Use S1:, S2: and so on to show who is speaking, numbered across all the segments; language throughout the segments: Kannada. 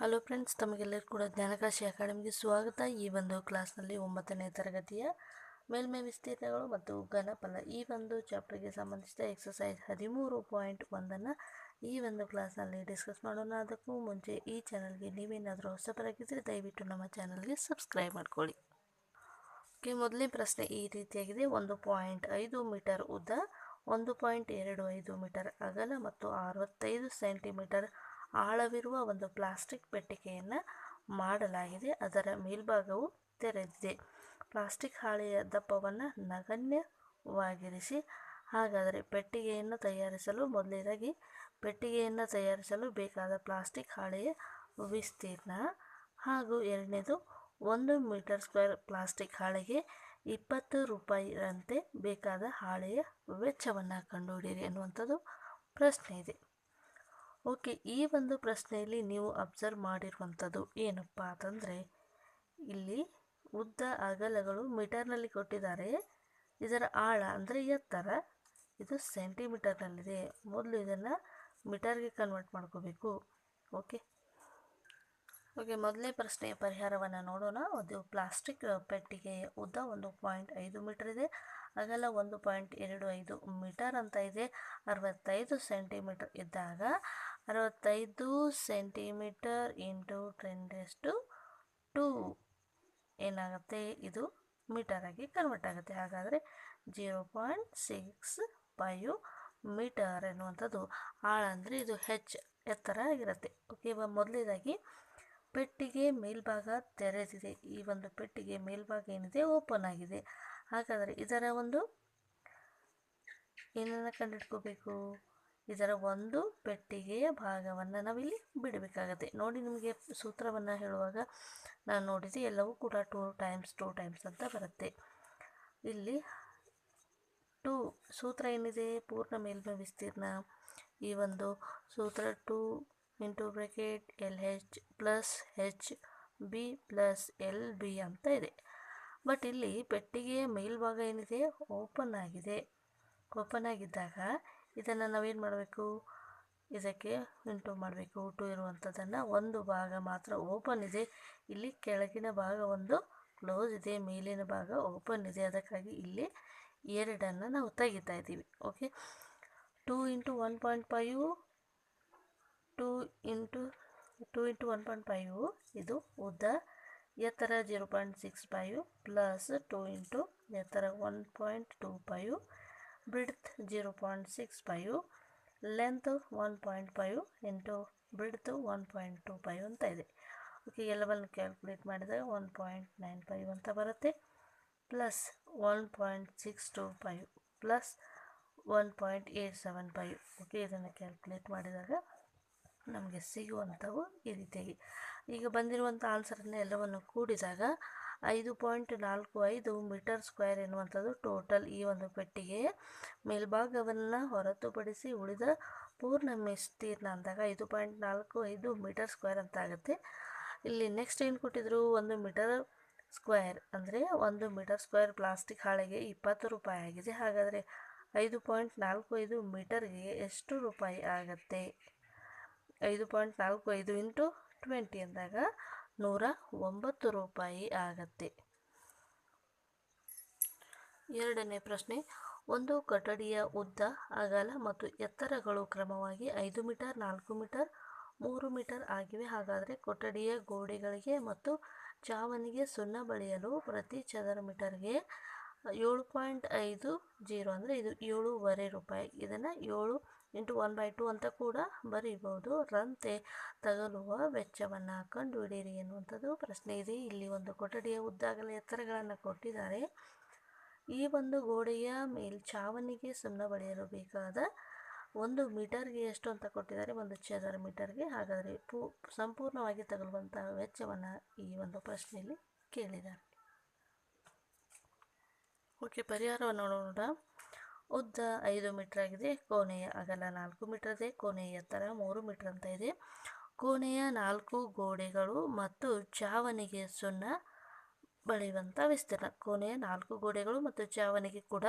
S1: ಹಲೋ ಫ್ರೆಂಡ್ಸ್, ತಮಗೆಲ್ಲರೂ ಕೂಡ ಜ್ಞಾನಕಾಶಿ ಅಕಾಡೆಮಿಗೆ ಸ್ವಾಗತ. ಈ ಒಂದು ಕ್ಲಾಸ್ನಲ್ಲಿ 9ನೇ ತರಗತಿಯ ಮೇಲ್ಮೈ ವಿಸ್ತೀರ್ಣಗಳು ಮತ್ತು ಘನಫಲ ಈ ಒಂದು ಚಾಪ್ಟರ್ಗೆ ಸಂಬಂಧಿಸಿದ ಎಕ್ಸಸೈಸ್ 13.1 ಈ ಒಂದು ಕ್ಲಾಸ್ನಲ್ಲಿ ಡಿಸ್ಕಸ್ ಮಾಡೋಣ. ಅದಕ್ಕೂ ಮುಂಚೆ ಈ ಚಾನಲ್ಗೆ ನೀವೇನಾದರೂ ಹೊಸಬರಾಗಿದ್ದರೆ ದಯವಿಟ್ಟು ನಮ್ಮ ಚಾನಲ್ಗೆ ಸಬ್ಸ್ಕ್ರೈಬ್ ಮಾಡ್ಕೊಳ್ಳಿ. ಮೊದಲನೇ ಪ್ರಶ್ನೆ ಈ ರೀತಿಯಾಗಿದೆ. 1.5 ಮೀಟರ್ ಉದ್ದ, 1.25 ಮೀಟರ್ ಅಗಲ ಮತ್ತು 65 ಸೆಂಟಿಮೀಟರ್ ಆಳವಿರುವ ಒಂದು ಪ್ಲಾಸ್ಟಿಕ್ ಪೆಟ್ಟಿಗೆಯನ್ನು ಮಾಡಲಾಗಿದೆ. ಅದರ ಮೇಲ್ಭಾಗವು ತೆರೆದಿದೆ. ಪ್ಲಾಸ್ಟಿಕ್ ಹಾಳೆಯ ದಪ್ಪವನ್ನು ನಗಣ್ಯವಾಗಿರಿಸಿ. ಹಾಗಾದರೆ ಪೆಟ್ಟಿಗೆಯನ್ನು ತಯಾರಿಸಲು ಬೇಕಾದ ಪ್ಲಾಸ್ಟಿಕ್ ಹಾಳೆಯ ವಿಸ್ತೀರ್ಣ ಹಾಗೂ ಎರಡನೇದು 1 ಮೀಟರ್ ಸ್ಕ್ವೇರ್ ಪ್ಲಾಸ್ಟಿಕ್ ಹಾಳೆಗೆ 20 ರೂಪಾಯಿರಂತೆ ಬೇಕಾದ ಹಾಳೆಯ ವೆಚ್ಚವನ್ನು ಕಂಡುಹಿಡಿಯಿರಿ ಎನ್ನುವಂಥದ್ದು ಪ್ರಶ್ನೆ ಇದೆ. ಓಕೆ, ಈ ಒಂದು ಪ್ರಶ್ನೆಯಲ್ಲಿ ನೀವು ಅಬ್ಸರ್ವ್ ಮಾಡಿರುವಂಥದ್ದು ಏನಪ್ಪ ಅಂತಂದರೆ, ಇಲ್ಲಿ ಉದ್ದ ಅಗಲಗಳು ಮೀಟರ್ನಲ್ಲಿ ಕೊಟ್ಟಿದ್ದಾರೆ. ಇದರ ಆಳ ಅಂದರೆ ಎತ್ತರ ಇದು ಸೆಂಟಿಮೀಟರ್ನಲ್ಲಿದೆ. ಮೊದಲು ಇದನ್ನು ಮೀಟರ್ಗೆ ಕನ್ವರ್ಟ್ ಮಾಡ್ಕೋಬೇಕು. ಓಕೆ, ಮೊದಲನೇ ಪ್ರಶ್ನೆಯ ಪರಿಹಾರವನ್ನು ನೋಡೋಣ. ಅದು ಪ್ಲಾಸ್ಟಿಕ್ ಪೆಟ್ಟಿಗೆಯ ಉದ್ದ 1.5 ಮೀಟರ್ ಇದೆ, ಅಗಲ 1.25 ಮೀಟರ್ ಅಂತ ಇದೆ. 65 ಸೆಂಟಿಮೀಟರ್ ಇದ್ದಾಗ 65 ಸೆಂಟಿಮೀಟರ್ ಇಂಟು 10⁻² ಏನಾಗುತ್ತೆ, ಇದು ಮೀಟರ್ ಆಗಿ ಕನ್ವರ್ಟ್ ಆಗುತ್ತೆ. ಹಾಗಾದರೆ 0.65 ಮೀಟರ್ ಎನ್ನುವಂಥದ್ದು ಆಳ ಅಂದರೆ ಇದು ಎತ್ತರ ಆಗಿರುತ್ತೆ. ಓಕೆ, ಮೊದಲನೇದಾಗಿ ಪೆಟ್ಟಿಗೆ ಮೇಲ್ಭಾಗ ತೆರೆದಿದೆ. ಈ ಒಂದು ಪೆಟ್ಟಿಗೆ ಮೇಲ್ಭಾಗ ಏನಿದೆ ಓಪನ್ ಆಗಿದೆ. ಹಾಗಾದರೆ ಇದರ ಒಂದು ಏನನ್ನು ಕಂಡುಹಿಡ್ಕೋಬೇಕು, ಇದರ ಒಂದು ಪೆಟ್ಟಿಗೆಯ ಭಾಗವನ್ನು ನಾವಿಲ್ಲಿ ಬಿಡಬೇಕಾಗತ್ತೆ. ನೋಡಿ, ನಿಮಗೆ ಸೂತ್ರವನ್ನು ಹೇಳುವಾಗ ನಾನು ನೋಡಿದೆ, ಎಲ್ಲವೂ ಕೂಡ 2 ಟೈಮ್ಸ್ ಅಂತ ಬರುತ್ತೆ. ಇಲ್ಲಿ 2 ಸೂತ್ರ ಏನಿದೆ, ಪೂರ್ಣ ಮೇಲ್ಮೈ ವಿಸ್ತೀರ್ಣ. ಈ ಒಂದು ಸೂತ್ರ 2 LH + HB + LB ಅಂತ ಇದೆ. ಬಟ್ ಇಲ್ಲಿ ಪೆಟ್ಟಿಗೆಯ ಮೇಲ್ಭಾಗ ಏನಿದೆ ಓಪನ್ ಆಗಿದೆ. ಓಪನ್ ಆಗಿದ್ದಾಗ ಇದನ್ನು ನಾವೇನು ಮಾಡಬೇಕು, ಇದಕ್ಕೆ ಇಂಟು ಮಾಡಬೇಕು. 2 ಇರುವಂಥದ್ದನ್ನು ಒಂದು ಭಾಗ ಮಾತ್ರ ಓಪನ್ ಇದೆ, ಇಲ್ಲಿ ಕೆಳಗಿನ ಭಾಗ ಒಂದು ಕ್ಲೋಸ್ ಇದೆ, ಮೇಲಿನ ಭಾಗ ಓಪನ್ ಇದೆ. ಅದಕ್ಕಾಗಿ ಇಲ್ಲಿ 2 ನಾವು ತೆಗಿತಾ ಇದ್ದೀವಿ. ಓಕೆ, 2 × 1.5 2 × 1.5 ಇದು ಉದ್ದ, ಎತ್ತರ 0.65 ಪ್ಲಸ್ 2 ಇಂಟು ಎತ್ತರ 1.25 ಬ್ರಿಡ್ತ್ 0.65 ಲೆಂತ್ 1.5 ಇಂಟು ಬ್ರಿಡ್ತ್ 1.25 ಅಂತ ಇದೆ. ಓಕೆ, ಎಲ್ಲವನ್ನು ಕ್ಯಾಲ್ಕುಲೇಟ್ ಮಾಡಿದಾಗ 1.95 ಅಂತ ಬರುತ್ತೆ. Plus 1.625 plus 1.875. ಓಕೆ, ಇದನ್ನು ಕ್ಯಾಲ್ಕುಲೇಟ್ ಮಾಡಿದಾಗ ನಮಗೆ ಸಿಗುವಂಥವು ಈ ರೀತಿಯಾಗಿ. ಈಗ ಬಂದಿರುವಂಥ ಆನ್ಸರನ್ನು ಎಲ್ಲವನ್ನು ಕೂಡಿದಾಗ 5.45 ಮೀಟರ್ ಸ್ಕ್ವೇರ್ ಎನ್ನುವಂಥದ್ದು ಟೋಟಲ್ ಈ ಒಂದು ಪೆಟ್ಟಿಗೆಯ ಮೇಲ್ಭಾಗವನ್ನು ಹೊರತುಪಡಿಸಿ ಉಳಿದ ಪೂರ್ಣ ವಿಸ್ತೀರ್ಣ ಅಂದಾಗ 5.45 ಮೀಟರ್ ಸ್ಕ್ವೇರ್ ಅಂತ ಆಗುತ್ತೆ. ಇಲ್ಲಿ ನೆಕ್ಸ್ಟ್ ಏನು ಕೊಟ್ಟಿದ್ರು, 1 ಮೀಟರ್ ಸ್ಕ್ವೇರ್ ಅಂದರೆ 1 ಮೀಟರ್ ಸ್ಕ್ವೇರ್ ಪ್ಲಾಸ್ಟಿಕ್ ಹಾಳೆಗೆ 20 ರೂಪಾಯಿ ಆಗಿದೆ. ಹಾಗಾದರೆ 5.45 ಮೀಟರ್ಗೆ ಎಷ್ಟು ರೂಪಾಯಿ ಆಗುತ್ತೆ? 5.45 ಇಂಟು 20 ಅಂದಾಗ 109 ರೂಪಾಯಿ ಆಗತ್ತೆ. ಎರಡನೇ ಪ್ರಶ್ನೆ, ಒಂದು ಕೊಠಡಿಯ ಉದ್ದ, ಅಗಲ ಮತ್ತು ಎತ್ತರಗಳು ಕ್ರಮವಾಗಿ 5 ಮೀಟರ್, 4 ಮೀಟರ್, 3 ಮೀಟರ್ ಆಗಿವೆ. ಹಾಗಾದರೆ ಕೊಠಡಿಯ ಗೋಡೆಗಳಿಗೆ ಮತ್ತು ಚಾವಣಿಗೆ ಸುಣ್ಣ ಬಳಿಯಲು ಪ್ರತಿ ಚದರ ಮೀಟರ್ಗೆ 7.50 ಅಂದರೆ ಇದು 7.5 ರೂಪಾಯಿ. ಇದನ್ನು 7 × 1/2 ಅಂತ ಕೂಡ ಬರೀಬಹುದು. ರಂತೆ ತಗಲುವ ವೆಚ್ಚವನ್ನು ಕಂಡುಹಿಡಿಯಿರಿ ಎನ್ನುವಂಥದ್ದು ಪ್ರಶ್ನೆ ಇದೆ. ಇಲ್ಲಿ ಒಂದು ಕೊಠಡಿಯ ಉದ್ದ, ಅಗಲ, ಎತ್ತರಗಳನ್ನು ಕೊಟ್ಟಿದ್ದಾರೆ. ಈ ಒಂದು ಗೋಡೆಯ ಮೇಲ್ಛಾವಣಿಗೆ ಸುಣ್ಣ ಬಳಿಯಲು ಬೇಕಾದ 1 ಮೀಟರ್ಗೆ ಎಷ್ಟು ಅಂತ ಕೊಟ್ಟಿದ್ದಾರೆ, 1 ಚದರ ಮೀಟರ್ಗೆ. ಹಾಗಾದರೆ ಸಂಪೂರ್ಣವಾಗಿ ತಗಲುವಂತಹ ವೆಚ್ಚವನ್ನು ಈ ಒಂದು ಪ್ರಶ್ನೆಯಲ್ಲಿ ಕೇಳಿದ್ದಾರೆ. ಓಕೆ, ಪರಿಹಾರವನ್ನು ನೋಡೋಣ. ಉದ್ದ 5 ಮೀಟರ್ ಆಗಿದೆ, ಕೋಣೆಯ ಅಗಲ 4 ಮೀಟರ್ ಇದೆ, ಕೋಣೆಯ ಎತ್ತರ 3 ಮೀಟರ್ ಅಂತ ಇದೆ. ಕೋಣೆಯ 4 ಗೋಡೆಗಳು ಮತ್ತು ಚಾವಣಿಗೆ ಸುಣ್ಣ ಬಳಿಯುವಂಥ ವಿಸ್ತೀರ್ಣ. ಕೋಣೆಯ 4 ಗೋಡೆಗಳು ಮತ್ತು ಚಾವಣಿಗೆ ಕೂಡ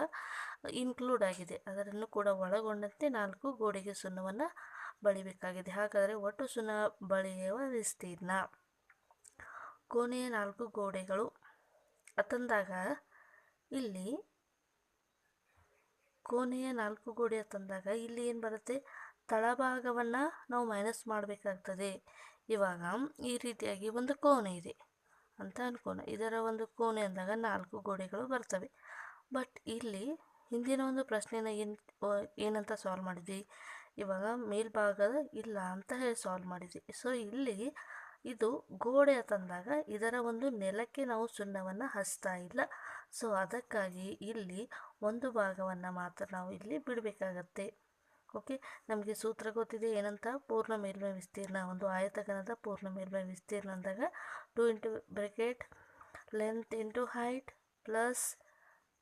S1: ಇನ್ಕ್ಲೂಡ್ ಆಗಿದೆ, ಅದನ್ನು ಕೂಡ ಒಳಗೊಂಡಂತೆ 4 ಗೋಡೆಗೆ ಸುಣ್ಣವನ್ನು ಬಳಿಬೇಕಾಗಿದೆ. ಹಾಗಾದರೆ ಒಟ್ಟು ಸುಣ್ಣ ಬಳಿಯುವ ವಿಸ್ತೀರ್ಣ ಕೋಣೆಯ 4 ಗೋಡೆಗಳು ಅಂತಂದಾಗ ಇಲ್ಲಿ ಕೋಣೆಯ 4 ಗೋಡೆ ಅಂತಂದಾಗ ಇಲ್ಲಿ ಏನು ಬರುತ್ತೆ, ತಳಭಾಗವನ್ನು ನಾವು ಮೈನಸ್ ಮಾಡಬೇಕಾಗ್ತದೆ. ಇವಾಗ ಈ ರೀತಿಯಾಗಿ ಒಂದು ಕೋಣೆ ಇದೆ ಅಂತ ಅನ್ಕೋಣ. ಇದರ ಒಂದು ಕೋಣೆ ಅಂದಾಗ 4 ಗೋಡೆಗಳು ಬರ್ತವೆ. ಬಟ್ ಇಲ್ಲಿ ಹಿಂದಿನ ಒಂದು ಪ್ರಶ್ನೆನ ಏನಂತ ಸಾಲ್ವ್ ಮಾಡಿದ್ವಿ, ಇವಾಗ ಮೇಲ್ಭಾಗದ ಇಲ್ಲ ಅಂತ ಹೇಳಿ ಸಾಲ್ವ್ ಮಾಡಿದ್ವಿ. ಸೊ ಇಲ್ಲಿ ಇದು ಗೋಡೆ ಅಂತಂದಾಗ ಇದರ ಒಂದು ನೆಲಕ್ಕೆ ನಾವು ಸುಣ್ಣವನ್ನು ಹಚ್ತಾ ಇಲ್ಲ. ಸೊ ಅದಕ್ಕಾಗಿ ಇಲ್ಲಿ ಒಂದು ಭಾಗವನ್ನು ಮಾತ್ರ ನಾವು ಇಲ್ಲಿ ಬಿಡಬೇಕಾಗತ್ತೆ. ಓಕೆ, ನಮಗೆ ಸೂತ್ರ ಗೊತ್ತಿದೆ ಏನಂತ, ಪೂರ್ಣ ಮೇಲ್ಮೈ ವಿಸ್ತೀರ್ಣ, ಒಂದು ಆಯತಘನದ ಪೂರ್ಣ ಮೇಲ್ಮೈ ವಿಸ್ತೀರ್ಣ ಅಂದಾಗ 2 into bracket length into height plus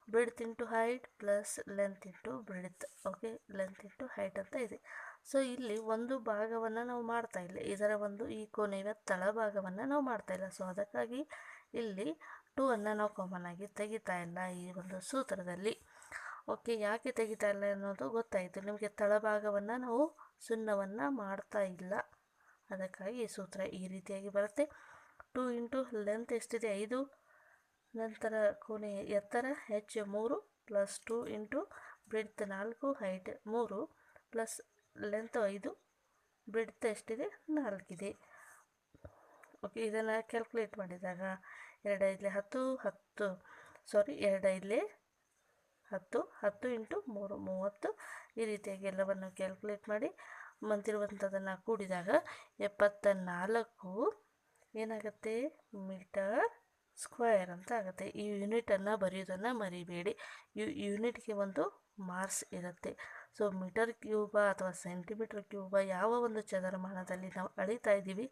S1: ಬ್ರಿಡ್ತ್ into height plus length into ಬ್ರಿಡ್ತ್. Okay, length into height ಅಂತ ಇದೆ. ಸೊ ಇಲ್ಲಿ ಒಂದು ಭಾಗವನ್ನು ನಾವು ಮಾಡ್ತಾ ಇಲ್ಲ, ಇದರ ಒಂದು ಈ ಕೋಣೆಯ ತಳಭಾಗವನ್ನು ನಾವು ಮಾಡ್ತಾ ಇಲ್ಲ. ಸೊ ಅದಕ್ಕಾಗಿ ಇಲ್ಲಿ 2 ಅನ್ನು ನಾವು ಕಾಮನ್ ಆಗಿ ತೆಗಿತಾ ಇಲ್ಲ ಈ ಒಂದು ಸೂತ್ರದಲ್ಲಿ. ಓಕೆ, ಯಾಕೆ ತೆಗಿತಾ ಇಲ್ಲ ಅನ್ನೋದು ಗೊತ್ತಾಯಿತು ನಿಮಗೆ. ತಳಭಾಗವನ್ನು ನಾವು ಸುಣ್ಣವನ್ನು ಮಾಡ್ತಾ ಇಲ್ಲ, ಅದಕ್ಕಾಗಿ ಈ ಸೂತ್ರ ಈ ರೀತಿಯಾಗಿ ಬರುತ್ತೆ. 2 ಇಂಟು ಲೆಂತ್ ಎಷ್ಟಿದೆ 5, ನಂತರ ಕೋಣೆಯ ಎತ್ತರ h 3 plus 2 into ಬ್ರಿಡ್ತ್ 4, height 3 plus length 5, ಬ್ರಿಡ್ತ್ ಎಷ್ಟಿದೆ 4 ಇದೆ. ಓಕೆ, ಇದನ್ನು ಕ್ಯಾಲ್ಕುಲೇಟ್ ಮಾಡಿದಾಗ 2 5 10 10 ಸಾರಿ 2 5 10 10 ಇಂಟು 3 30, ಈ ರೀತಿಯಾಗಿ ಎಲ್ಲವನ್ನು ಕ್ಯಾಲ್ಕುಲೇಟ್ ಮಾಡಿ ಬಂದಿರುವಂಥದ್ದನ್ನು ಕೂಡಿದಾಗ 74 ಏನಾಗುತ್ತೆ ಮೀಟರ್ ಸ್ಕ್ವೇರ್ ಅಂತ ಆಗುತ್ತೆ. ಈ ಯೂನಿಟನ್ನು ಬರೆಯೋದನ್ನು ಮರಿಬೇಡಿ, ಯೂನಿಟ್ಗೆ ಒಂದು ಮಾರ್ಕ್ಸ್ ಇರುತ್ತೆ. ಸೊ ಮೀಟರ್ ಕ್ಯೂಬ ಅಥವಾ ಸೆಂಟಿಮೀಟರ್ ಕ್ಯೂಬ ಯಾವ ಒಂದು ಚದರಮಾನದಲ್ಲಿ ನಾವು ಅಳಿತಾ ಇದ್ದೀವಿ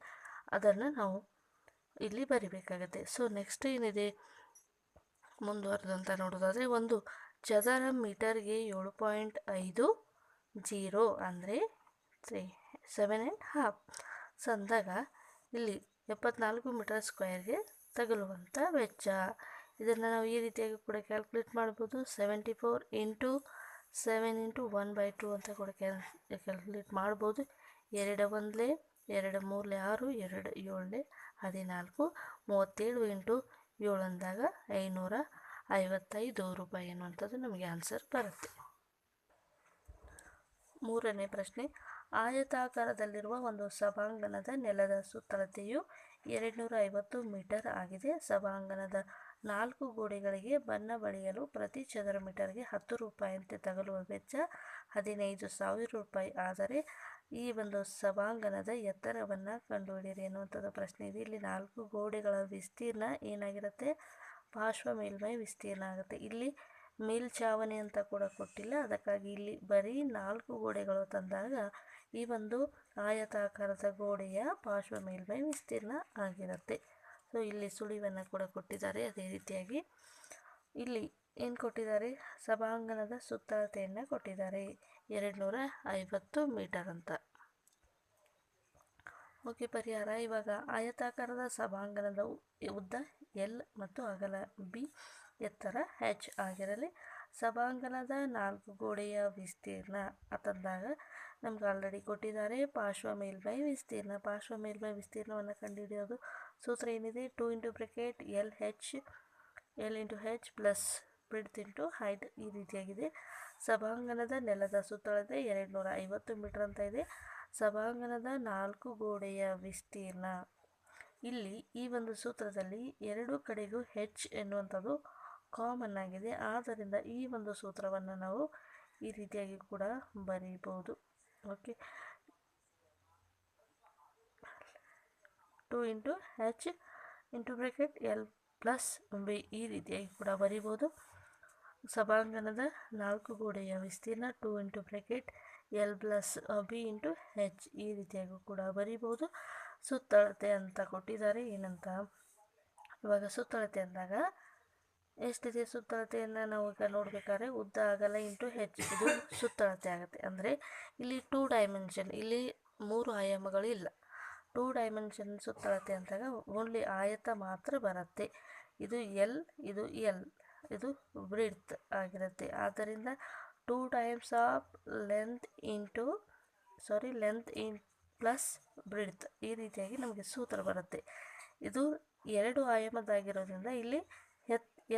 S1: ಅದನ್ನು ನಾವು ಇಲ್ಲಿ ಬರಿಬೇಕಾಗುತ್ತೆ. ಸೊ ನೆಕ್ಸ್ಟ್ ಏನಿದೆ ಮುಂದುವರೆದಂತ ನೋಡೋದಾದರೆ, ಒಂದು ಚದರ ಮೀಟರ್ಗೆ 7.50 ಅಂದರೆ 7.5 ಅಂದಾಗ ಇಲ್ಲಿ 74 ಮೀಟರ್ ಸ್ಕ್ವೇರ್ಗೆ ತಗಲುವಂಥ ವೆಚ್ಚ. ಇದನ್ನು ನಾವು ಈ ರೀತಿಯಾಗಿ ಕೂಡ ಕ್ಯಾಲ್ಕುಲೇಟ್ ಮಾಡ್ಬೋದು. 74 ಇಂಟು 7 ಇಂಟು 1/2 ಅಂತ ಕೂಡ ಕ್ಯಾಲ್ಕುಲೇಟ್ ಮಾಡ್ಬೋದು. 2 1 2 3 6 2 7 14 37 ಇಂಟು 7 ಅಂದಾಗ 555 ರೂಪಾಯಿ ಅನ್ನುವಂಥದ್ದು ನಮಗೆ ಆನ್ಸರ್ ಬರುತ್ತೆ. ಮೂರನೇ ಪ್ರಶ್ನೆ, ಆಯತಾಕಾರದಲ್ಲಿರುವ ಒಂದು ಸಭಾಂಗಣದ ನೆಲದ ಸುತ್ತಳತೆಯು 250 ಮೀಟರ್ ಆಗಿದೆ. ಸಭಾಂಗಣದ 4 ಗೋಡೆಗಳಿಗೆ ಬಣ್ಣ ಬಳಿಯಲು ಪ್ರತಿ ಚದರ ಮೀಟರ್ಗೆ 10 ರೂಪಾಯಿಯಂತೆ ತಗಲುವ ವೆಚ್ಚ 15,000 ರೂಪಾಯಿ ಆದರೆ ಈ ಒಂದು ಸಭಾಂಗಣದ ಎತ್ತರವನ್ನು ಕಂಡುಹಿಡಿಯಿರಿ ಎನ್ನುವಂಥದ್ದು ಪ್ರಶ್ನೆ ಇದೆ. ಇಲ್ಲಿ 4 ಗೋಡೆಗಳ ವಿಸ್ತೀರ್ಣ ಏನಾಗಿರುತ್ತೆ, ಪಾರ್ಶ್ವ ಮೇಲ್ಮೈ ವಿಸ್ತೀರ್ಣ ಆಗುತ್ತೆ. ಇಲ್ಲಿ ಮೇಲ್ಛಾವಣಿ ಅಂತ ಕೂಡ ಕೊಟ್ಟಿಲ್ಲ, ಅದಕ್ಕಾಗಿ ಇಲ್ಲಿ ಬರೀ 4 ಗೋಡೆಗಳು ತಂದಾಗ ಈ ಒಂದು ಆಯತಾಕಾರದ ಗೋಡೆಯ ಪಾರ್ಶ್ವ ಮೇಲ್ಮೈ ವಿಸ್ತೀರ್ಣ ಆಗಿರುತ್ತೆ. ಸೊ ಇಲ್ಲಿ ಸುಳಿವನ್ನು ಕೂಡ ಕೊಟ್ಟಿದ್ದಾರೆ. ಅದೇ ರೀತಿಯಾಗಿ ಇಲ್ಲಿ ಏನು ಕೊಟ್ಟಿದ್ದಾರೆ, ಸಭಾಂಗಣದ ಸುತ್ತಳತೆಯನ್ನು ಕೊಟ್ಟಿದ್ದಾರೆ 250 ಮೀಟರ್ ಅಂತ. ಓಕೆ, ಪರಿಹಾರ. ಇವಾಗ ಆಯತಾಕಾರದ ಸಭಾಂಗಣದ ಉದ್ದ L ಮತ್ತು ಅಗಲ B, ಎತ್ತರ h ಆಗಿರಲಿ. ಸಭಾಂಗಣದ 4 ಗೋಡೆಯ ವಿಸ್ತೀರ್ಣ ಅಂತಂದಾಗ ನಮ್ಗೆ ಆಲ್ರೆಡಿ ಕೊಟ್ಟಿದ್ದಾರೆ ಪಾರ್ಶ್ವ ಮೇಲ್ಮೈ ವಿಸ್ತೀರ್ಣ. ಪಾರ್ಶ್ವ ಮೇಲ್ಮೈ ವಿಸ್ತೀರ್ಣವನ್ನು ಕಂಡುಹಿಡಿಯೋದು ಸೂತ್ರ ಏನಿದೆ, 2 into bracket L into H plus ಬ್ರಿಡ್ತ್ into height ಈ ರೀತಿಯಾಗಿದೆ. ಸಭಾಂಗಣದ ನೆಲದ ಸುತ್ತಳತೆ 250 ಮೀಟರ್ ಅಂತ ಇದೆ. ಸಭಾಂಗಣದ 4 ಗೋಡೆಯ ವಿಸ್ತೀರ್ಣ, ಇಲ್ಲಿ ಈ ಒಂದು ಸೂತ್ರದಲ್ಲಿ 2 ಕಡೆಗೂ H ಎನ್ನುವಂಥದ್ದು ಕಾಮನ್ ಆಗಿದೆ. ಆದ್ದರಿಂದ ಈ ಒಂದು ಸೂತ್ರವನ್ನು ನಾವು ಈ ರೀತಿಯಾಗಿ ಕೂಡ ಬರೀಬಹುದು. Okay, 2 into H into bracket L plus B ಈ ರೀತಿಯಾಗಿ ಕೂಡ ಬರೀಬೋದು. ಸಭಾಂಗಣದ 4 ಗೋಡೆಯ ವಿಸ್ತೀರ್ಣ 2 into bracket L plus B into H ಈ ರೀತಿಯಾಗಿ ಕೂಡ ಬರೀಬೋದು. ಸುತ್ತಳತೆ ಅಂತ ಕೊಟ್ಟಿದ್ದಾರೆ ಏನಂತ, ಇವಾಗ ಸುತ್ತಳತೆ ಅಂದಾಗ ಎಷ್ಟಿದೆ, ಸುತ್ತಳತೆಯನ್ನು ನಾವು ಈಗ ನೋಡಬೇಕಾದ್ರೆ ಉದ್ದ ಅಗಲ ಇಂಟು H ಇದು ಸುತ್ತಳತೆ ಆಗುತ್ತೆ. ಅಂದರೆ ಇಲ್ಲಿ 2 ಡೈಮೆನ್ಷನ್, ಇಲ್ಲಿ 3 ಆಯಾಮಗಳು ಇಲ್ಲ. 2 ಡೈಮೆನ್ಷನ್ ಸುತ್ತಳತೆ ಅಂದಾಗ ಓನ್ಲಿ ಆಯತ ಮಾತ್ರ ಬರುತ್ತೆ. ಇದು L, ಇದು L, ಇದು ಬ್ರಿಡ್ತ್ ಆಗಿರುತ್ತೆ. ಆದ್ದರಿಂದ 2 times of length into length in plus ಬ್ರಿಡ್ತ್, ಈ ರೀತಿಯಾಗಿ ನಮಗೆ ಸೂತ್ರ ಬರುತ್ತೆ. ಇದು 2 ಆಯಾಮದಾಗಿರೋದ್ರಿಂದ ಇಲ್ಲಿ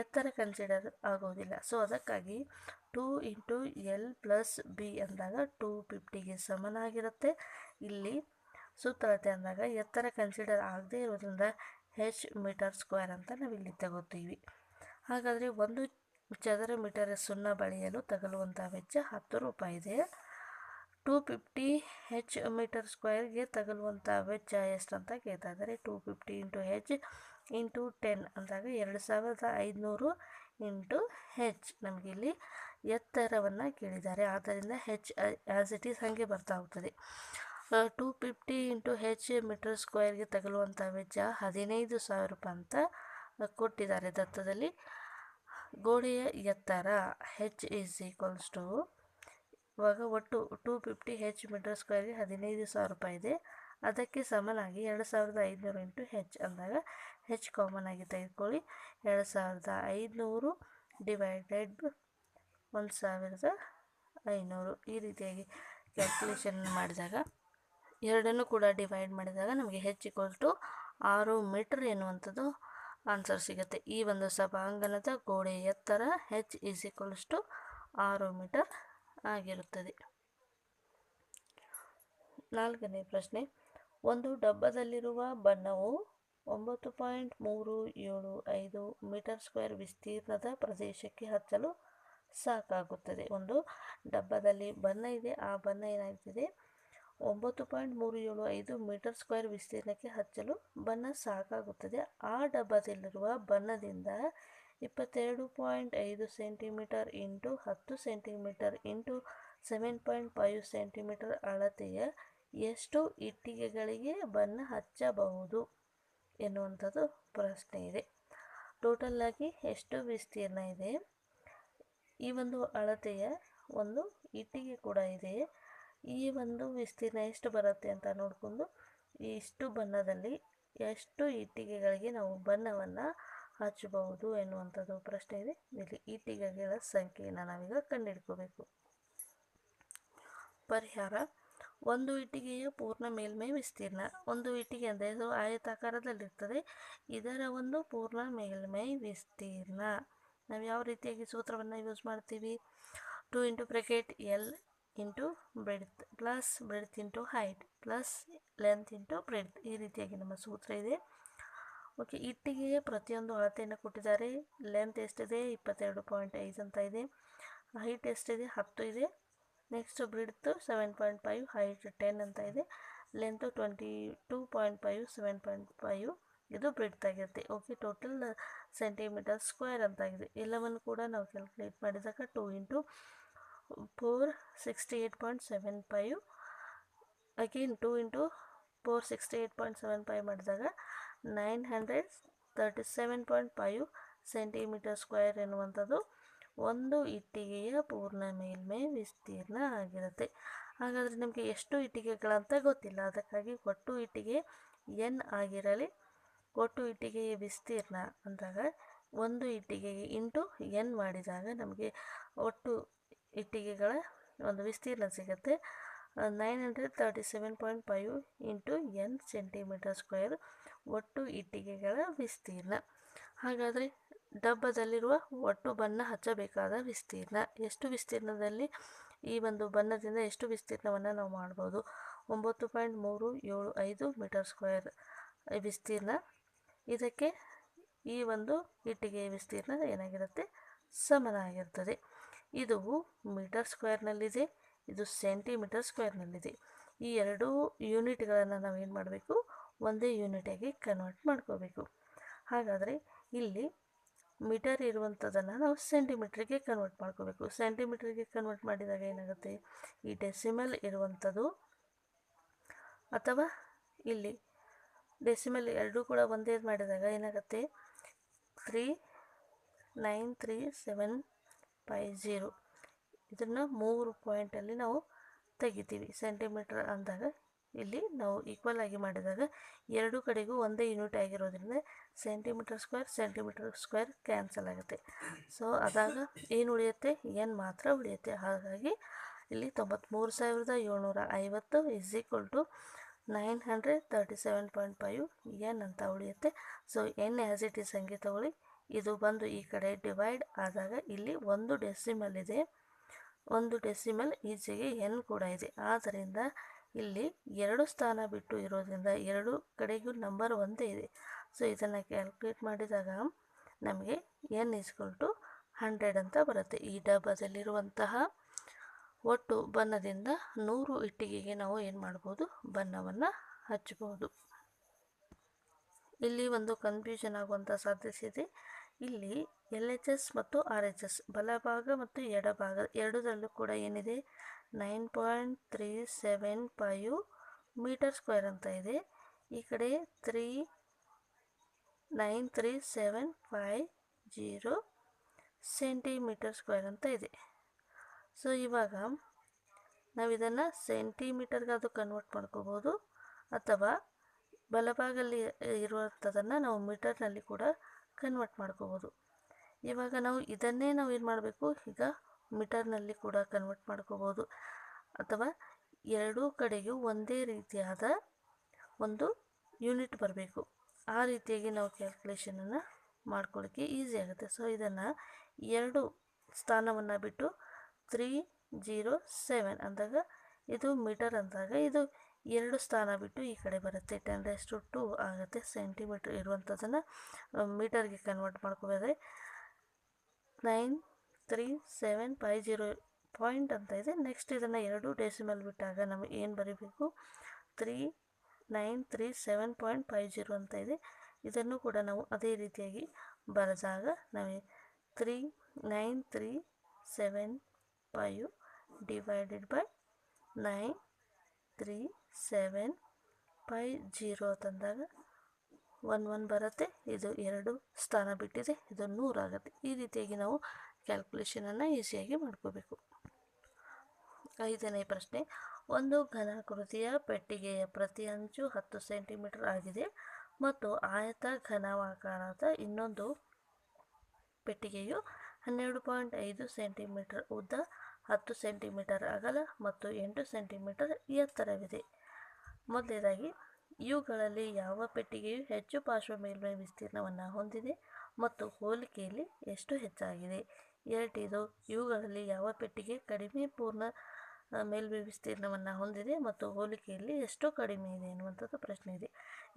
S1: ಎತ್ತರ ಕನ್ಸಿಡರ್ ಆಗೋದಿಲ್ಲ. ಸೊ ಅದಕ್ಕಾಗಿ 2 ಇಂಟು ಎಲ್ ಪ್ಲಸ್ ಬಿ ಅಂದಾಗ 250ಗೆ ಸಮನಾಗಿರುತ್ತೆ. ಇಲ್ಲಿ ಸುತ್ತಳತೆ ಅಂದಾಗ ಎತ್ತರ ಕನ್ಸಿಡರ್ ಆಗದೇ ಇರೋದ್ರಿಂದ ಹೆಚ್ ಮೀಟರ್ ಸ್ಕ್ವೇರ್ ಅಂತ ನಾವಿಲ್ಲಿ ತಗೋತೀವಿ. ಹಾಗಾದರೆ 1 ಚದರ ಮೀಟರ್ ಸುಣ್ಣ ಬಳಿಯಲು ತಗಲುವಂಥ ವೆಚ್ಚ 10 ರೂಪಾಯಿ ಇದೆ. 250 ಹೆಚ್ ಮೀಟರ್ ಸ್ಕ್ವೇರ್ಗೆ ತಗಲುವಂಥ ವೆಚ್ಚ ಎಷ್ಟು ಅಂತ ಕೇಳ್ತಾ ಇದ್ದಾರೆ. 250 ಇಂಟು ಹೆಚ್ ಇಂಟು 10 ಅಂದಾಗ 2500 ಇಂಟು ಹೆಚ್. ನಮಗಿಲ್ಲಿ ಎತ್ತರವನ್ನು ಕೇಳಿದ್ದಾರೆ, ಆದ್ದರಿಂದ ಹೆಚ್ ಆ್ಯಸ್ ಇಟ್ ಈಸ್ ಹಾಗೆ ಬರ್ತಾ ಹೋಗ್ತದೆ. 250 ಇಂಟು ಹೆಚ್ ಮೀಟರ್ ಸ್ಕ್ವೇರ್ಗೆ ತಗಲುವಂಥ ವೆಚ್ಚ 15,000 ರೂಪಾಯಿ ಅಂತ ಕೊಟ್ಟಿದ್ದಾರೆ ದತ್ತದಲ್ಲಿ. ಗೋಡೆಯ ಎತ್ತರ ಹೆಚ್ ಈಸ್ ಈಕ್ವಲ್ಸ್ ಟು, ಇವಾಗ ಒಟ್ಟು 250 ಹೆಚ್ ಮೀಟರ್ ಸ್ಕ್ವೇರ್ಗೆ 15,000 ರೂಪಾಯಿ ಇದೆ. ಅದಕ್ಕೆ ಸಮನಾಗಿ 2500 ಇಂಟು ಹೆಚ್ ಅಂದಾಗ ಹೆಚ್ ಕಾಮನ್ ಆಗಿ ತೆಗೆದುಕೊಳ್ಳಿ. 2500 ಡಿವೈಡೆಡ್ 1500, ಈ ರೀತಿಯಾಗಿ ಕ್ಯಾಲ್ಕುಲೇಷನ್ ಮಾಡಿದಾಗ ಎರಡನ್ನೂ ಕೂಡ ಡಿವೈಡ್ ಮಾಡಿದಾಗ ನಮಗೆ ಹೆಚ್ ಈಕ್ವಲ್ ಟು 6 ಮೀಟರ್ ಎನ್ನುವಂಥದ್ದು ಆನ್ಸರ್ ಸಿಗುತ್ತೆ. ಈ ಒಂದು ಸಭಾಂಗಣದ ಗೋಡೆ ಎತ್ತರ H is equals to 6 metre ಆಗಿರುತ್ತದೆ. 4ನೇ ಪ್ರಶ್ನೆ, ಒಂದು ಡಬ್ಬದಲ್ಲಿರುವ ಬಣ್ಣವು 9.375 ಮೀಟರ್ ಸ್ಕ್ವೇರ್ ವಿಸ್ತೀರ್ಣದ ಪ್ರದೇಶಕ್ಕೆ ಹಚ್ಚಲು ಸಾಕಾಗುತ್ತದೆ. ಒಂದು ಡಬ್ಬದಲ್ಲಿ ಬಣ್ಣ ಇದೆ, ಆ ಬಣ್ಣ ಏನಾಗ್ತಿದೆ 9.375 ಮೀಟರ್ ಸ್ಕ್ವೇರ್ ವಿಸ್ತೀರ್ಣಕ್ಕೆ ಹಚ್ಚಲು ಬಣ್ಣ ಸಾಕಾಗುತ್ತದೆ. ಆ ಡಬ್ಬದಲ್ಲಿರುವ ಬಣ್ಣದಿಂದ 22.5 centimetre into 10 centimetre into 7.5 centimetre ಅಳತೆಯ ಎಷ್ಟು ಇಟ್ಟಿಗೆಗಳಿಗೆ ಬಣ್ಣ ಹಚ್ಚಬಹುದು ಎನ್ನುವಂಥದ್ದು ಪ್ರಶ್ನೆ ಇದೆ. ಟೋಟಲ್ ಆಗಿ ಎಷ್ಟು ವಿಸ್ತೀರ್ಣ ಇದೆ, ಈ ಒಂದು ಅಳತೆಯ ಒಂದು ಇಟ್ಟಿಗೆ ಕೂಡ ಇದೆ, ಈ ಒಂದು ವಿಸ್ತೀರ್ಣ ಎಷ್ಟು ಬರುತ್ತೆ ಅಂತ ನೋಡಿಕೊಂಡು ಇಷ್ಟು ಬಣ್ಣದಲ್ಲಿ ಎಷ್ಟು ಇಟ್ಟಿಗೆಗಳಿಗೆ ನಾವು ಬಣ್ಣವನ್ನು ಹಚ್ಚಬಹುದು ಎನ್ನುವಂಥದ್ದು ಪ್ರಶ್ನೆ ಇದೆ. ಇಲ್ಲಿ ಇಟ್ಟಿಗೆಗಳ ಸಂಖ್ಯೆಯನ್ನು ನಾವೀಗ ಕಂಡುಹಿಡ್ಕೋಬೇಕು. ಪರಿಹಾರ: ಒಂದು ಇಟ್ಟಿಗೆಯ ಪೂರ್ಣ ಮೇಲ್ಮೈ ವಿಸ್ತೀರ್ಣ. ಒಂದು ಇಟ್ಟಿಗೆ ಅಂದರೆ ಇದು ಆಯತಾಕಾರದಲ್ಲಿರ್ತದೆ, ಇದರ ಒಂದು ಪೂರ್ಣ ಮೇಲ್ಮೈ ವಿಸ್ತೀರ್ಣ ನಾವು ಯಾವ ರೀತಿಯಾಗಿ ಸೂತ್ರವನ್ನು ಯೂಸ್ ಮಾಡ್ತೀವಿ? 2 into bracket L into breadth plus breadth into height plus length into breadth, ಈ ರೀತಿಯಾಗಿ ನಮ್ಮ ಸೂತ್ರ ಇದೆ. ಓಕೆ, ಇಟ್ಟಿಗೆಯ ಪ್ರತಿಯೊಂದು ಅಳತೆಯನ್ನು ಕೊಟ್ಟಿದ್ದಾರೆ. ಲೆಂತ್ ಎಷ್ಟಿದೆ? 22.5 ಅಂತ ಇದೆ. ಹೈಟ್ ಎಷ್ಟಿದೆ? 10 ಇದೆ. ನೆಕ್ಸ್ಟ್ ಬ್ರೆಡ್ತ್ 7.5, ಹೈಟ್ 10 ಅಂತ ಇದೆ. ಲೆಂತು 22.5, 7.5 ಇದು ಬ್ರೆಡ್ತ್ ಆಗಿರುತ್ತೆ. ಓಕೆ, ಟೋಟಲ್ ಸೆಂಟಿಮೀಟರ್ ಸ್ಕ್ವೇರ್ ಅಂತಾಗಿದೆ. ಎಲ್ಲವನ್ನು ಕೂಡ ನಾವು ಕ್ಯಾಲ್ಕುಲೇಟ್ ಮಾಡಿದಾಗ 2 ಇಂಟು 4 68.75, ಅಗೇನ್ 2 ಇಂಟು 4 68.75 ಮಾಡಿದಾಗ 937.5 ಸೆಂಟಿಮೀಟರ್ ಸ್ಕ್ವೇರ್ ಎನ್ನುವಂಥದ್ದು ಒಂದು ಇಟ್ಟಿಗೆಯ ಪೂರ್ಣ ಮೇಲ್ಮೈ ವಿಸ್ತೀರ್ಣ ಆಗಿರುತ್ತೆ. ಹಾಗಾದರೆ ನಮಗೆ ಎಷ್ಟು ಇಟ್ಟಿಗೆಗಳಂತ ಗೊತ್ತಿಲ್ಲ, ಅದಕ್ಕಾಗಿ ಒಟ್ಟು ಇಟ್ಟಿಗೆ ಎನ್ ಆಗಿರಲಿ. ಒಟ್ಟು ಇಟ್ಟಿಗೆಯ ವಿಸ್ತೀರ್ಣ ಅಂದಾಗ ಒಂದು ಇಟ್ಟಿಗೆಗೆ ಇಂಟು ಎನ್ ಮಾಡಿದಾಗ ನಮಗೆ ಒಟ್ಟು ಇಟ್ಟಿಗೆಗಳ ಒಂದು ವಿಸ್ತೀರ್ಣ ಸಿಗುತ್ತೆ. 937.5 ಇಂಟು ಎನ್ ಸೆಂಟಿಮೀಟರ್ ಸ್ಕ್ವೇರ್ ಒಟ್ಟು ಇಟ್ಟಿಗೆಗಳ ವಿಸ್ತೀರ್ಣ. ಹಾಗಾದರೆ ಡಬ್ಬದಲ್ಲಿರುವ ಒಟ್ಟು ಬಣ್ಣ ಹಚ್ಚಬೇಕಾದ ವಿಸ್ತೀರ್ಣ ಎಷ್ಟು? ವಿಸ್ತೀರ್ಣದಲ್ಲಿ ಈ ಒಂದು ಬಣ್ಣದಿಂದ ಎಷ್ಟು ವಿಸ್ತೀರ್ಣವನ್ನು ನಾವು ಮಾಡ್ಬೋದು? 9.375 ಮೀಟರ್ ಸ್ಕ್ವೇರ್ ವಿಸ್ತೀರ್ಣ. ಇದಕ್ಕೆ ಈ ಒಂದು ಇಟ್ಟಿಗೆಯ ವಿಸ್ತೀರ್ಣ ಏನಾಗಿರುತ್ತೆ? ಸಮನಾಗಿರ್ತದೆ. ಇದು ಮೀಟರ್ ಸ್ಕ್ವೇರ್ನಲ್ಲಿದೆ, ಇದು ಸೆಂಟಿಮೀಟರ್ ಸ್ಕ್ವೇರ್ನಲ್ಲಿದೆ. ಈ ಎರಡೂ ಯೂನಿಟ್ಗಳನ್ನು ನಾವು ಏನು ಮಾಡಬೇಕು? ಒಂದೇ ಯೂನಿಟಾಗಿ ಕನ್ವರ್ಟ್ ಮಾಡ್ಕೋಬೇಕು. ಹಾಗಾದರೆ ಇಲ್ಲಿ ಮೀಟರ್ ಇರುವಂಥದ್ದನ್ನು ನಾವು ಸೆಂಟಿಮೀಟ್ರಿಗೆ ಕನ್ವರ್ಟ್ ಮಾಡ್ಕೋಬೇಕು. ಸೆಂಟಿಮೀಟ್ರಿಗೆ ಕನ್ವರ್ಟ್ ಮಾಡಿದಾಗ ಏನಾಗುತ್ತೆ? ಈ ಡೆಸಿಮಲ್ ಇರುವಂಥದ್ದು ಅಥವಾ ಇಲ್ಲಿ ಡೆಸಿಮಲ್ ಎರಡೂ ಕೂಡ ಒಂದೇ ಮಾಡಿದಾಗ ಏನಾಗುತ್ತೆ? 393,750 ಇದನ್ನು 3 ಪಾಯಿಂಟಲ್ಲಿ ನಾವು ತೆಗಿತೀವಿ. ಸೆಂಟಿಮೀಟರ್ ಅಂದಾಗ ಇಲ್ಲಿ ನಾವು ಈಕ್ವಲ್ ಆಗಿ ಮಾಡಿದಾಗ ಎರಡೂ ಕಡೆಗೂ ಒಂದೇ ಯೂನಿಟ್ ಆಗಿರೋದ್ರಿಂದ ಸೆಂಟಿಮೀಟರ್ ಸ್ಕ್ವೇರ್ ಕ್ಯಾನ್ಸಲ್ ಆಗುತ್ತೆ. ಸೊ ಅದಾಗ ಏನು ಉಳಿಯುತ್ತೆ? ಎನ್ ಮಾತ್ರ ಉಳಿಯುತ್ತೆ. ಹಾಗಾಗಿ ಇಲ್ಲಿ 93,750 ಇಸ್ ಈಕ್ವಲ್ ಟು 937.5 ಎನ್ ಅಂತ ಉಳಿಯುತ್ತೆ. So N as it is ಹಂಗೆ ತಗೊಳ್ಳಿ. ಇದು ಬಂದು ಈ ಕಡೆ ಡಿವೈಡ್ ಆದಾಗ ಇಲ್ಲಿ ಒಂದು ಡೆಸಿಮಲ್ ಇದೆ, ಒಂದು ಡೆಸಿಮಲ್ ಈಚೆಗೆ ಎನ್ ಕೂಡ ಇದೆ. ಆದ್ದರಿಂದ ಇಲ್ಲಿ 2 ಸ್ಥಾನ ಬಿಟ್ಟು ಇರೋದ್ರಿಂದ ಎರಡು ಕಡೆಗೂ ನಂಬರ್ ಒಂದೇ ಇದೆ. ಸೊ ಇದನ್ನು ಕ್ಯಾಲ್ಕುಲೇಟ್ ಮಾಡಿದಾಗ ನಮಗೆ ಎನ್ ಈಕ್ವಲ್ ಟು 100 ಅಂತ ಬರುತ್ತೆ. ಈ ಡಬ್ಬದಲ್ಲಿರುವಂತಹ ಒಟ್ಟು ಬಣ್ಣದಿಂದ 100 ಇಟ್ಟಿಗೆಗೆ ನಾವು ಏನು ಮಾಡ್ಬೋದು, ಬಣ್ಣವನ್ನು ಹಚ್ಚಬಹುದು. ಇಲ್ಲಿ ಒಂದು ಕನ್ಫ್ಯೂಷನ್ ಆಗುವಂಥ ಸಾಧ್ಯತೆ ಇದೆ. ಇಲ್ಲಿ LHS ಮತ್ತು RHS ಬಲಭಾಗ ಮತ್ತು ಎಡಭಾಗ ಎರಡರಲ್ಲೂ ಕೂಡ ಏನಿದೆ 9.375 ಮೀಟರ್ ಸ್ಕ್ವೇರ್ ಅಂತ ಇದೆ. ಈ ಕಡೆ 93750 ಸೆಂಟಿಮೀಟರ್ ಸ್ಕ್ವೇರ್ ಅಂತ ಇದೆ. ಸೊ ಇವಾಗ ನಾವು ಇದನ್ನು ಸೆಂಟಿಮೀಟರ್ಗೆ ಅದು ಕನ್ವರ್ಟ್ ಮಾಡ್ಕೋಬೋದು, ಅಥವಾ ಬಲಭಾಗದಲ್ಲಿ ಇರುವಂಥದ್ದನ್ನು ನಾವು ಮೀಟರ್ನಲ್ಲಿ ಕೂಡ ಕನ್ವರ್ಟ್ ಮಾಡ್ಕೋಬೋದು. ಇವಾಗ ನಾವು ಇದನ್ನೇ ನಾವು ಏನು ಮಾಡಬೇಕು, ಈಗ ಮೀಟರ್ನಲ್ಲಿ ಕೂಡ ಕನ್ವರ್ಟ್ ಮಾಡ್ಕೋಬೋದು, ಅಥವಾ ಎರಡೂ ಕಡೆಗೂ ಒಂದೇ ರೀತಿಯಾದ ಒಂದು ಯೂನಿಟ್ ಬರಬೇಕು. ಆ ರೀತಿಯಾಗಿ ನಾವು ಕ್ಯಾಲ್ಕುಲೇಷನನ್ನು ಮಾಡ್ಕೊಳ್ಳಿಕ್ಕೆ ಈಸಿ ಆಗುತ್ತೆ. ಸೊ ಇದನ್ನು 2 ಸ್ಥಾನವನ್ನು ಬಿಟ್ಟು 307 ಅಂದಾಗ ಇದು ಮೀಟರ್ ಅಂದಾಗ ಇದು 2 ಸ್ಥಾನ ಬಿಟ್ಟು ಈ ಕಡೆ ಬರುತ್ತೆ. 10⁻² ಆಗುತ್ತೆ. ಸೆಂಟಿಮೀಟರ್ ಇರುವಂಥದ್ದನ್ನು ಮೀಟರ್ಗೆ ಕನ್ವರ್ಟ್ ಮಾಡ್ಕೋಬೇಕಾದ್ರೆ 93750 ಪಾಯಿಂಟ್ ಅಂತ ಇದೆ. ನೆಕ್ಸ್ಟ್ ಇದನ್ನು 2 ಡೆಸಿಮಲ್ ಬಿಟ್ಟಾಗ ನಮಗೆ ಏನು ಬರೀಬೇಕು, 3937.50 ಅಂತ ಇದೆ. ಇದನ್ನು ಕೂಡ ನಾವು ಅದೇ ರೀತಿಯಾಗಿ ಬರೆದಾಗ ನಮಗೆ 3937.5 ಡಿವೈಡೆಡ್ ಬೈ 93750 ತಂದಾಗ 11 ಬರುತ್ತೆ. ಇದು 2 ಸ್ಥಾನ ಬಿಟ್ಟಿದೆ, ಇದು 100 ಆಗುತ್ತೆ. ಈ ರೀತಿಯಾಗಿ ನಾವು ಕ್ಯಾಲ್ಕುಲೇಷನನ್ನು ಈಸಿಯಾಗಿ ಮಾಡ್ಕೋಬೇಕು. 5ನೇ ಪ್ರಶ್ನೆ, ಒಂದು ಘನಾಕೃತಿಯ ಪೆಟ್ಟಿಗೆಯ ಪ್ರತಿ ಅಂಚು 10 ಸೆಂಟಿಮೀಟರ್ ಆಗಿದೆ ಮತ್ತು ಆಯತ ಘನಾಕಾರದ ಇನ್ನೊಂದು ಪೆಟ್ಟಿಗೆಯು 12.5 ಸೆಂಟಿಮೀಟರ್ ಉದ್ದ, 10 ಸೆಂಟಿಮೀಟರ್ ಅಗಲ ಮತ್ತು 8 ಸೆಂಟಿಮೀಟರ್ ಎತ್ತರವಿದೆ. ಮೊದಲನೇದಾಗಿ ಇವುಗಳಲ್ಲಿ ಯಾವ ಪೆಟ್ಟಿಗೆಯು ಹೆಚ್ಚು ಪಾರ್ಶ್ವ ಮೇಲ್ಮೈ ವಿಸ್ತೀರ್ಣವನ್ನು ಹೊಂದಿದೆ ಮತ್ತು ಹೋಲಿಕೆಯಲ್ಲಿ ಎಷ್ಟು ಹೆಚ್ಚಾಗಿದೆ. ಎರಡನೇದು, ಇವುಗಳಲ್ಲಿ ಯಾವ ಪೆಟ್ಟಿಗೆ ಕಡಿಮೆ ಪೂರ್ಣ ಮೇಲ್ಮೈ ವಿಸ್ತೀರ್ಣವನ್ನು ಹೊಂದಿದೆ ಮತ್ತು ಹೋಲಿಕೆಯಲ್ಲಿ ಎಷ್ಟು ಕಡಿಮೆ ಇದೆ ಎನ್ನುವಂಥದ್ದು ಪ್ರಶ್ನೆ ಇದೆ.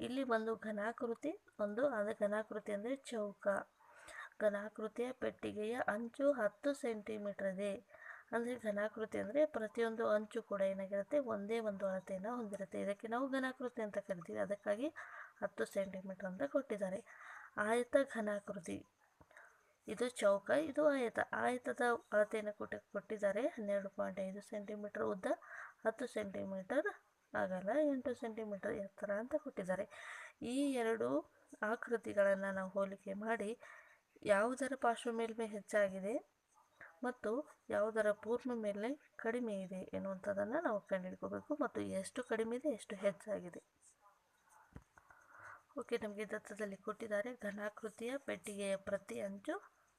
S1: ಇಲ್ಲಿ ಒಂದು ಘನಾಕೃತಿ, ಅದು ಘನಾಕೃತಿ ಅಂದರೆ ಚೌಕ. ಘನಾಕೃತಿಯ ಪೆಟ್ಟಿಗೆಯ ಅಂಚು 10 ಸೆಂಟಿಮೀಟರ್ ಇದೆ. ಅಂದರೆ ಘನಾಕೃತಿ ಅಂದರೆ ಪ್ರತಿಯೊಂದು ಅಂಚು ಕೂಡ ಏನಾಗಿರುತ್ತೆ, ಒಂದೇ ಒಂದು ಅಳತೆಯನ್ನು ಹೊಂದಿರುತ್ತೆ. ಇದಕ್ಕೆ ನಾವು ಘನಾಕೃತಿ ಅಂತ ಕರಿತೀವಿ. ಅದಕ್ಕಾಗಿ 10 ಸೆಂಟಿಮೀಟರ್ ಅಂತ ಕೊಟ್ಟಿದ್ದಾರೆ. ಆಯತ ಘನಾಕೃತಿ, ಇದು ಚೌಕ, ಇದು ಆಯತ. ಆಯತದ ಅಳತೆಯನ್ನು ಕೊಟ್ಟಿದ್ದಾರೆ 12.5 ಸೆಂಟಿಮೀಟರ್ ಉದ್ದ, 10 ಸೆಂಟಿಮೀಟರ್ ಅಗಲ, 8 ಸೆಂಟಿಮೀಟರ್ ಎತ್ತರ ಅಂತ ಕೊಟ್ಟಿದ್ದಾರೆ. ಈ 2 ಆಕೃತಿಗಳನ್ನು ನಾವು ಹೋಲಿಕೆ ಮಾಡಿ ಯಾವುದರ ಪಾರ್ಶ್ವ ಮೇಲ್ಮೈ ಹೆಚ್ಚಾಗಿದೆ ಮತ್ತು ಯಾವುದರ ಪೂರ್ಣ ಮೇಲ್ಮೈ ಕಡಿಮೆ ಇದೆ ಎನ್ನುವಂಥದ್ದನ್ನು ನಾವು ಕಂಡುಹಿಡ್ಕೋಬೇಕು, ಮತ್ತು ಎಷ್ಟು ಕಡಿಮೆ ಇದೆ ಎಷ್ಟು ಹೆಚ್ಚಾಗಿದೆ. ಓಕೆ, ನಮಗೆ ದತ್ತದಲ್ಲಿ ಕೊಟ್ಟಿದ್ದಾರೆ ಘನಾಕೃತಿಯ ಪೆಟ್ಟಿಗೆಯ ಪ್ರತಿ ಅಂಚು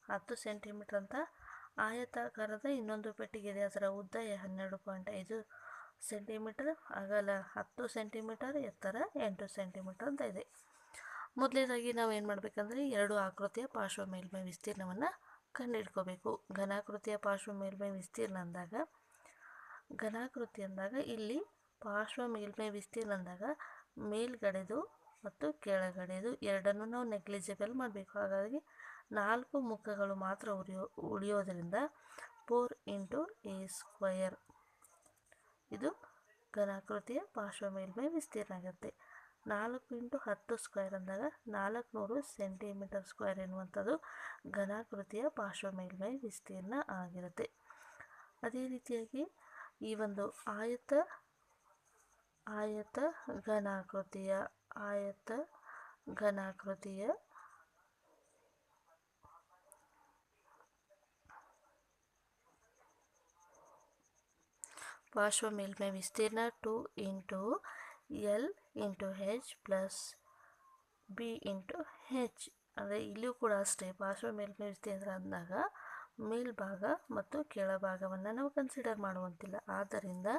S1: 10 ಸೆಂಟಿಮೀಟರ್ ಅಂತ, ಆಯತಾಕಾರದ ಇನ್ನೊಂದು ಪೆಟ್ಟಿಗೆ ಇದೆ, ಅದರ ಉದ್ದ 12.5 ಸೆಂಟಿಮೀಟರ್, ಅಗಲ 10 ಸೆಂಟಿಮೀಟರ್, ಎತ್ತರ 8 ಸೆಂಟಿಮೀಟರ್ ಅಂತ ಇದೆ. ಮೊದಲನೇದಾಗಿ ನಾವು ಏನು ಮಾಡಬೇಕಂದ್ರೆ 2 ಆಕೃತಿಯ ಪಾರ್ಶ್ವ ಮೇಲ್ಮೈ ವಿಸ್ತೀರ್ಣವನ್ನು ಕಂಡುಹಿಡ್ಕೋಬೇಕು. ಘನಾಕೃತಿಯ ಪಾರ್ಶ್ವ ಮೇಲ್ಮೈ ವಿಸ್ತೀರ್ಣ ಅಂದಾಗ, ಇಲ್ಲಿ ಪಾರ್ಶ್ವ ಮೇಲ್ಮೈ ವಿಸ್ತೀರ್ಣ ಅಂದಾಗ ಮೇಲ್ಗಡೆದು ಮತ್ತು ಕೆಳಗಡೆದು ಎರಡನ್ನು ನಾವು ನೆಗ್ಲಿಜಿಬಲ್ ಮಾಡಬೇಕು. ಹಾಗಾಗಿ 4 ಮುಖಗಳು ಮಾತ್ರ ಉಳಿಯೋದರಿಂದ 4 × a², ಇದು ಘನಾಕೃತಿಯ ಪಾರ್ಶ್ವ ಮೇಲ್ಮೈ ವಿಸ್ತೀರ್ಣ ಆಗುತ್ತೆ. 4 × 10² ಅಂದಾಗ 400 ಸೆಂಟಿಮೀಟರ್ ಸ್ಕ್ವೇರ್ ಎನ್ನುವಂಥದ್ದು ಘನಾಕೃತಿಯ ಪಾರ್ಶ್ವ ಮೇಲ್ಮೈ ವಿಸ್ತೀರ್ಣ ಆಗಿರುತ್ತೆ. ಅದೇ ರೀತಿಯಾಗಿ ಈ ಒಂದು ಆಯತ ಘನಾಕೃತಿಯ ಪಾರ್ಶ್ವ ಮೇಲ್ಮೈ ವಿಸ್ತೀರ್ಣ 2 × L × H + B × H. ಅಂದರೆ ಇಲ್ಲಿಯೂ ಕೂಡ ಅಷ್ಟೇ, ಪಾರ್ಶ್ವ ಮೇಲ್ಮೈ ವಿಸ್ತೀರ್ಣ ಅಂದಾಗ ಮೇಲ್ಭಾಗ ಮತ್ತು ಕೆಳಭಾಗವನ್ನು ನಾವು ಕನ್ಸಿಡರ್ ಮಾಡುವಂತಿಲ್ಲ. ಆದ್ದರಿಂದ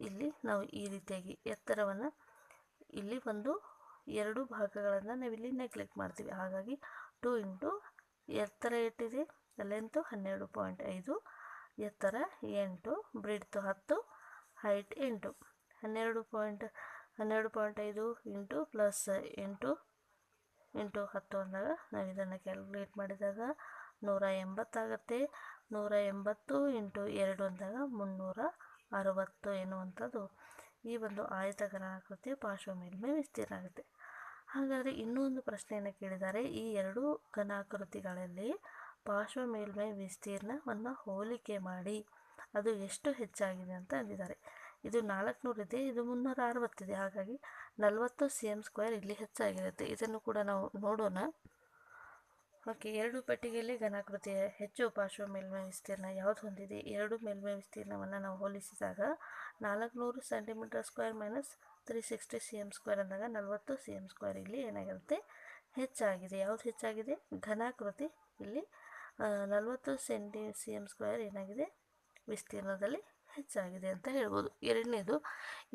S1: ಇಲ್ಲಿ ನಾವು ಈ ರೀತಿಯಾಗಿ ಎತ್ತರವನ್ನು ಇಲ್ಲಿ ಒಂದು 2 ಭಾಗಗಳನ್ನು ನಾವಿಲ್ಲಿ ನೆಗ್ಲೆಕ್ಟ್ ಮಾಡ್ತೀವಿ. ಹಾಗಾಗಿ 2 ಇಂಟು ಎತ್ತರ ಎಷ್ಟಿದೆ, ಲೆಂತು 12.5, ಎತ್ತರ 8, ಬ್ರಿಡ್ತು 10, ಹೈಟ್ 8. 12.5 ಇಂಟು ಪ್ಲಸ್ 8 ಇಂಟು 10 ಅಂದಾಗ ನಾವು ಇದನ್ನು ಕ್ಯಾಲ್ಕುಲೇಟ್ ಮಾಡಿದಾಗ 180 ಆಗುತ್ತೆ. 180 ಇಂಟು 2 ಅಂದಾಗ 360 ಎನ್ನುವಂಥದ್ದು ಈ ಒಂದು ಆಯತಘನಾಕೃತಿಯ ಪಾರ್ಶ್ವ ಮೇಲ್ಮೈ ವಿಸ್ತೀರ್ಣ ಆಗುತ್ತೆ. ಹಾಗಾದರೆ ಇನ್ನೂ ಒಂದು ಪ್ರಶ್ನೆಯನ್ನು ಕೇಳಿದ್ದಾರೆ, ಈ ಎರಡೂ ಘನಾಕೃತಿಗಳಲ್ಲಿ ಪಾರ್ಶ್ವ ಮೇಲ್ಮೈ ವಿಸ್ತೀರ್ಣವನ್ನು ಹೋಲಿಕೆ ಮಾಡಿ ಅದು ಎಷ್ಟು ಹೆಚ್ಚಾಗಿದೆ ಅಂತ ಅಂದಿದ್ದಾರೆ. ಇದು 400 ಇದೆ, ಇದು 360 ಇದೆ. ಹಾಗಾಗಿ 40 cm² ಇಲ್ಲಿ ಹೆಚ್ಚಾಗಿರುತ್ತೆ. ಇದನ್ನು ಕೂಡ ನಾವು ನೋಡೋಣ. ಓಕೆ, ಎರಡು ಪಟ್ಟಿಗೆಯಲ್ಲಿ ಘನಾಕೃತಿಯ ಹೆಚ್ಚು ಪಾರ್ಶ್ವ ಮೇಲ್ಮೈ ವಿಸ್ತೀರ್ಣ ಯಾವುದು ಹೊಂದಿದೆ? ಎರಡು ಮೇಲ್ಮೈ ವಿಸ್ತೀರ್ಣವನ್ನು ನಾವು ಹೋಲಿಸಿದಾಗ 400 cm² ಮೈನಸ್ 360 cm² ಅಂದಾಗ 40 cm² ಇಲ್ಲಿ ಏನಾಗಿರುತ್ತೆ, ಹೆಚ್ಚಾಗಿದೆ. ಯಾವುದು ಹೆಚ್ಚಾಗಿದೆ? ಘನಾಕೃತಿ ಇಲ್ಲಿ 40 cm² ಏನಾಗಿದೆ, ವಿಸ್ತೀರ್ಣದಲ್ಲಿ ಹೆಚ್ಚಾಗಿದೆ ಅಂತ ಹೇಳ್ಬೋದು. ಎರಡನೇದು,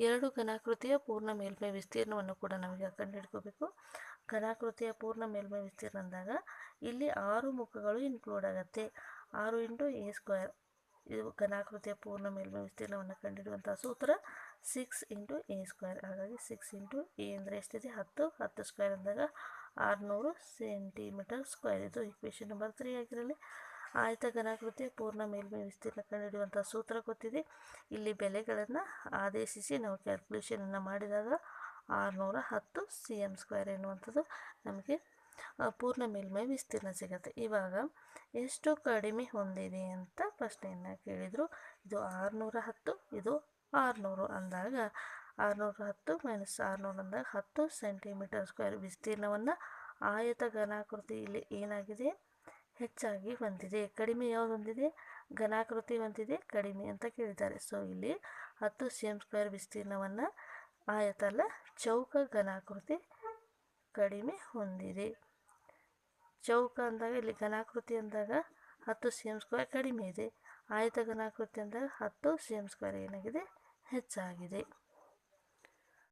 S1: ಎರಡು ಘನಾಕೃತಿಯ ಪೂರ್ಣ ಮೇಲ್ಮೈ ವಿಸ್ತೀರ್ಣವನ್ನು ಕೂಡ ನಾವೀಗ ಕಂಡುಹಿಡ್ಕೋಬೇಕು. ಘನಾಕೃತಿಯ ಪೂರ್ಣ ಮೇಲ್ಮೈ ವಿಸ್ತೀರ್ಣ ಅಂದಾಗ ಇಲ್ಲಿ 6 ಮುಖಗಳು ಇನ್ಕ್ಲೂಡ್ ಆಗುತ್ತೆ. 6 ಇಂಟು a², ಇದು ಘನಾಕೃತಿಯ ಪೂರ್ಣ ಮೇಲ್ಮೈ ವಿಸ್ತೀರ್ಣವನ್ನು ಕಂಡುಹಿಡಿಯುವಂಥ ಸೂತ್ರ 6 ಇಂಟು a². ಹಾಗಾಗಿ 6 ಇಂಟು a ಅಂದರೆ ಎಷ್ಟಿದೆ, 10, 10² ಅಂದಾಗ 600 cm². ಇದು ಇಕ್ವೇಷನ್ ನಂಬರ್ 3 ಆಗಿರಲಿ. ಆಯತ ಘನಾಕೃತಿಯ ಪೂರ್ಣ ಮೇಲ್ಮೈ ವಿಸ್ತೀರ್ಣ ಕಂಡುಹಿಡಿಯುವಂಥ ಸೂತ್ರ ಗೊತ್ತಿದೆ. ಇಲ್ಲಿ ಬೆಲೆಗಳನ್ನು ಆದೇಶಿಸಿ ನಾವು ಕ್ಯಾಲ್ಕುಲೇಷನನ್ನು ಮಾಡಿದಾಗ 610 cm² ಎನ್ನುವಂಥದ್ದು ನಮಗೆ ಪೂರ್ಣ ಮೇಲ್ಮೈ ವಿಸ್ತೀರ್ಣ ಸಿಗುತ್ತೆ. ಇವಾಗ ಎಷ್ಟು ಕಡಿಮೆ ಹೊಂದಿದೆ ಅಂತ ಪ್ರಶ್ನೆಯನ್ನು ಕೇಳಿದರು. ಇದು 610, ಇದು 600 ಅಂದಾಗ 610 ಮೈನಸ್ 600 ಅಂದಾಗ 10 cm² ವಿಸ್ತೀರ್ಣವನ್ನು ಆಯತ ಘನಾಕೃತಿ ಇಲ್ಲಿ ಏನಾಗಿದೆ, ಹೆಚ್ಚಾಗಿ ಹೊಂದಿದೆ. ಕಡಿಮೆ ಯಾವುದು ಹೊಂದಿದೆ? ಘನಾಕೃತಿ ಹೊಂದಿದೆ, ಕಡಿಮೆ ಅಂತ ಕೇಳಿದ್ದಾರೆ. ಸೊ ಇಲ್ಲಿ 10 cm² ವಿಸ್ತೀರ್ಣವನ್ನು ಆಯತ ಅಲ್ಲ, ಚೌಕ ಘನಾಕೃತಿ ಕಡಿಮೆ ಹೊಂದಿದೆ. ಚೌಕ ಅಂದಾಗ ಇಲ್ಲಿ ಘನಾಕೃತಿ ಅಂದಾಗ 10 cm² ಕಡಿಮೆ ಇದೆ, ಆಯತ ಘನಾಕೃತಿ ಅಂದಾಗ 10 cm² ಏನಾಗಿದೆ, ಹೆಚ್ಚಾಗಿದೆ.